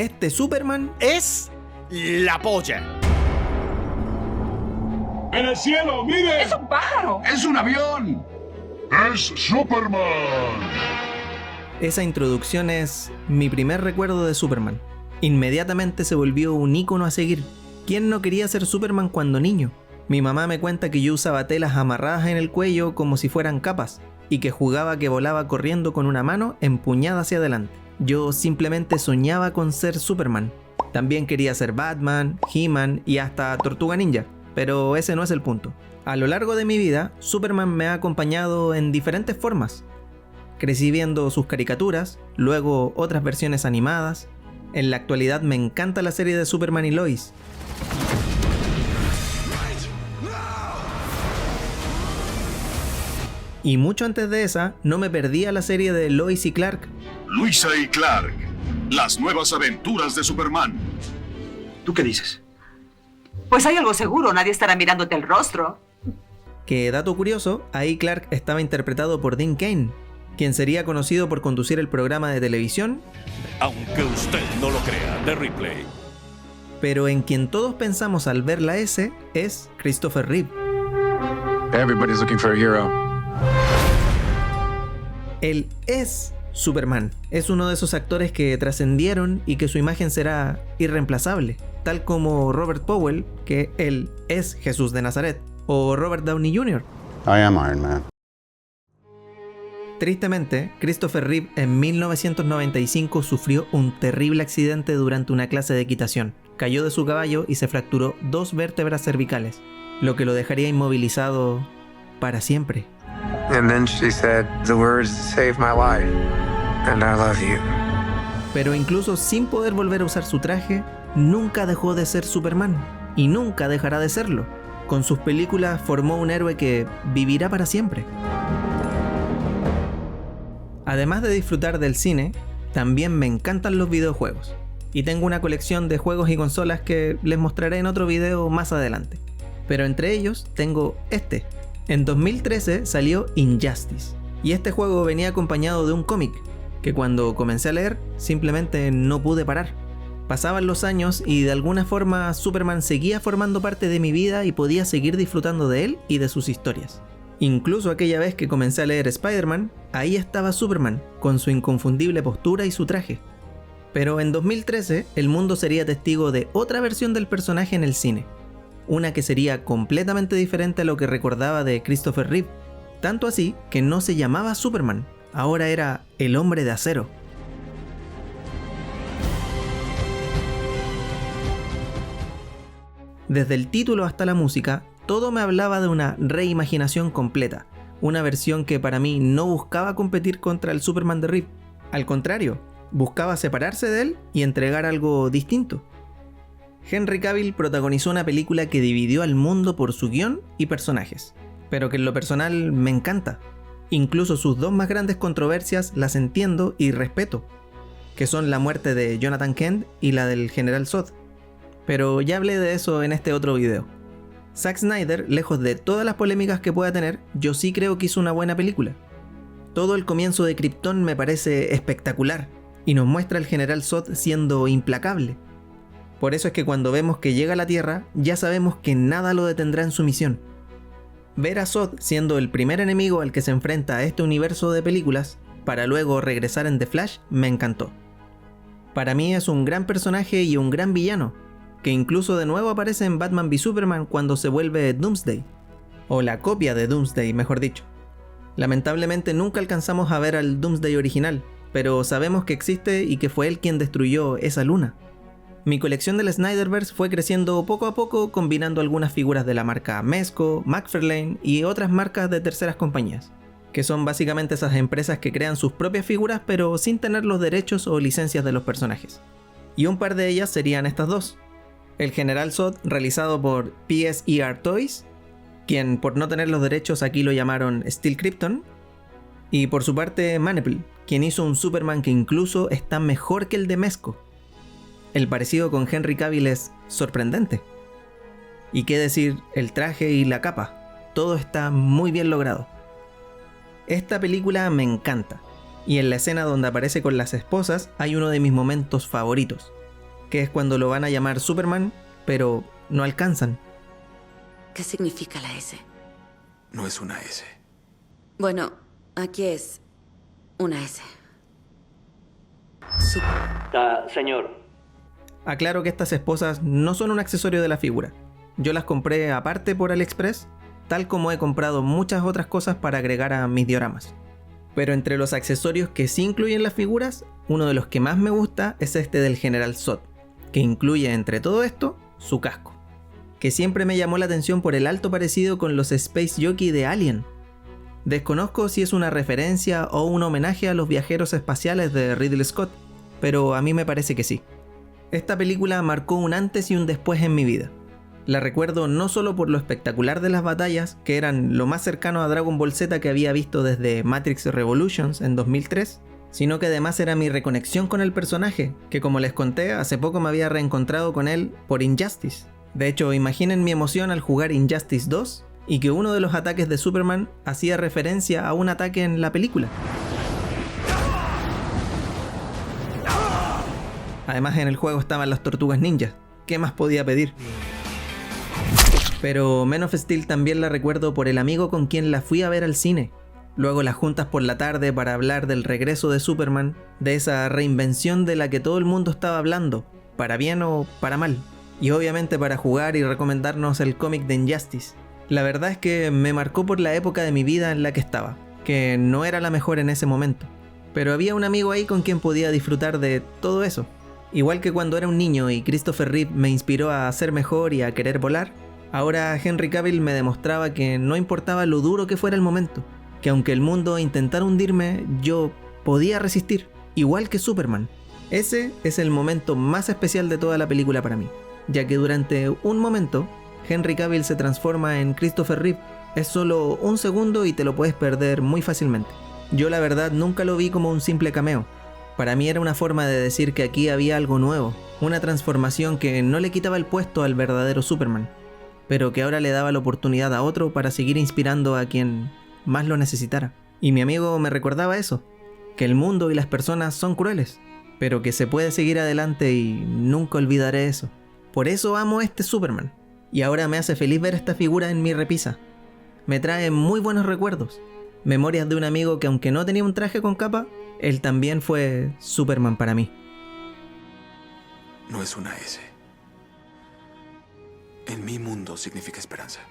Este Superman es la polla. ¡En el cielo, mire! ¡Es un pájaro! ¡Es un avión! ¡Es Superman! Esa introducción es mi primer recuerdo de Superman. Inmediatamente se volvió un ícono a seguir. ¿Quién no quería ser Superman cuando niño? Mi mamá me cuenta que yo usaba telas amarradas en el cuello como si fueran capas, y que jugaba que volaba corriendo con una mano empuñada hacia adelante. Yo simplemente soñaba con ser Superman. También quería ser Batman, He-Man y hasta Tortuga Ninja, pero ese no es el punto. A lo largo de mi vida, Superman me ha acompañado en diferentes formas. Crecí viendo sus caricaturas, luego otras versiones animadas. En la actualidad me encanta la serie de Superman y Lois. Y mucho antes de esa, no me perdía la serie de Lois y Clark. Luisa y Clark, las nuevas aventuras de Superman. ¿Tú qué dices? Pues hay algo seguro, nadie estará mirándote el rostro. Que dato curioso, ahí Clark estaba interpretado por Dean Cain, quien sería conocido por conducir el programa de televisión, Aunque usted no lo crea, The Replay. pero en quien todos pensamos al ver la S es Christopher Reeve. Everybody's looking for a hero. Él es Superman. Es uno de esos actores que trascendieron y que su imagen será irreemplazable, tal como Robert Powell, que él es Jesús de Nazaret, o Robert Downey Jr. I am Iron Man. Tristemente, Christopher Reeve en 1995 sufrió un terrible accidente durante una clase de equitación. Cayó de su caballo y se fracturó 2 vértebras cervicales, lo que lo dejaría inmovilizado para siempre. And then she said the words "Save my life" and "I love you". Pero incluso sin poder volver a usar su traje, nunca dejó de ser Superman y nunca dejará de serlo. Con sus películas formó un héroe que vivirá para siempre. Además de disfrutar del cine, también me encantan los videojuegos. Y tengo una colección de juegos y consolas que les mostraré en otro video más adelante. Pero entre ellos tengo este. En 2013 salió Injustice, y este juego venía acompañado de un cómic, que cuando comencé a leer simplemente no pude parar. Pasaban los años y de alguna forma Superman seguía formando parte de mi vida y podía seguir disfrutando de él y de sus historias. Incluso aquella vez que comencé a leer Spider-Man, ahí estaba Superman, con su inconfundible postura y su traje. Pero en 2013 el mundo sería testigo de otra versión del personaje en el cine. Una que sería completamente diferente a lo que recordaba de Christopher Reeve. Tanto así que no se llamaba Superman, ahora era el Hombre de Acero. Desde el título hasta la música, todo me hablaba de una reimaginación completa, una versión que para mí no buscaba competir contra el Superman de Reeve. Al contrario, buscaba separarse de él y entregar algo distinto. Henry Cavill protagonizó una película que dividió al mundo por su guión y personajes, pero que en lo personal me encanta. Incluso sus 2 más grandes controversias las entiendo y respeto, que son la muerte de Jonathan Kent y la del General Zod. Pero ya hablé de eso en este otro video. Zack Snyder, lejos de todas las polémicas que pueda tener, yo sí creo que hizo una buena película. Todo el comienzo de Krypton me parece espectacular, y nos muestra al General Zod siendo implacable. Por eso es que cuando vemos que llega a la Tierra, ya sabemos que nada lo detendrá en su misión. Ver a Zod siendo el primer enemigo al que se enfrenta a este universo de películas, para luego regresar en The Flash, me encantó. Para mí es un gran personaje y un gran villano, que incluso de nuevo aparece en Batman v Superman cuando se vuelve Doomsday, o la copia de Doomsday, mejor dicho. Lamentablemente nunca alcanzamos a ver al Doomsday original, pero sabemos que existe y que fue él quien destruyó esa luna. Mi colección del Snyderverse fue creciendo poco a poco, combinando algunas figuras de la marca Mezco, McFarlane y otras marcas de terceras compañías, que son básicamente esas empresas que crean sus propias figuras pero sin tener los derechos o licencias de los personajes. Y un par de ellas serían estas dos. El General Zod, realizado por PSER Toys, quien por no tener los derechos aquí lo llamaron Steel Krypton, y por su parte Manapul, quien hizo un Superman que incluso está mejor que el de Mezco. El parecido con Henry Cavill es sorprendente. Y qué decir, el traje y la capa, todo está muy bien logrado. Esta película me encanta, y en la escena donde aparece con las esposas hay uno de mis momentos favoritos. que es cuando lo van a llamar Superman, pero no alcanzan. ¿Qué significa la S? No es una S. Bueno, aquí es una S. Señor. Aclaro que estas esposas no son un accesorio de la figura. Yo las compré aparte por AliExpress, tal como he comprado muchas otras cosas para agregar a mis dioramas. Pero entre los accesorios que sí incluyen las figuras, uno de los que más me gusta es este del General Zod, que incluye entre todo esto su casco, que siempre me llamó la atención por el alto parecido con los Space Jockey de Alien. Desconozco si es una referencia o un homenaje a los viajeros espaciales de Ridley Scott, pero a mí me parece que sí. Esta película marcó un antes y un después en mi vida. La recuerdo no solo por lo espectacular de las batallas, que eran lo más cercano a Dragon Ball Z que había visto desde Matrix Revolutions en 2003, sino que además era mi reconexión con el personaje, que como les conté, hace poco me había reencontrado con él por Injustice. De hecho, imaginen mi emoción al jugar Injustice 2 y que uno de los ataques de Superman hacía referencia a un ataque en la película. Además, en el juego estaban las tortugas ninjas. ¿Qué más podía pedir? Pero Man of Steel también la recuerdo por el amigo con quien la fui a ver al cine. Luego las juntas por la tarde para hablar del regreso de Superman, de esa reinvención de la que todo el mundo estaba hablando, para bien o para mal. Y obviamente para jugar y recomendarnos el cómic de Injustice. La verdad es que me marcó por la época de mi vida en la que estaba, que no era la mejor en ese momento. Pero había un amigo ahí con quien podía disfrutar de todo eso. Igual que cuando era un niño y Christopher Reeve me inspiró a ser mejor y a querer volar, ahora Henry Cavill me demostraba que no importaba lo duro que fuera el momento, que aunque el mundo intentara hundirme, yo podía resistir, igual que Superman. Ese es el momento más especial de toda la película para mí, ya que durante un momento, Henry Cavill se transforma en Christopher Reeve. Es solo un segundo y te lo puedes perder muy fácilmente. Yo la verdad nunca lo vi como un simple cameo. Para mí era una forma de decir que aquí había algo nuevo, una transformación que no le quitaba el puesto al verdadero Superman, pero que ahora le daba la oportunidad a otro para seguir inspirando a quien más lo necesitara. Y mi amigo me recordaba eso, que el mundo y las personas son crueles, pero que se puede seguir adelante y nunca olvidaré eso. Por eso amo este Superman, y ahora me hace feliz ver esta figura en mi repisa. Me trae muy buenos recuerdos, memorias de un amigo que aunque no tenía un traje con capa, él también fue Superman para mí. No es una S. En mi mundo significa esperanza.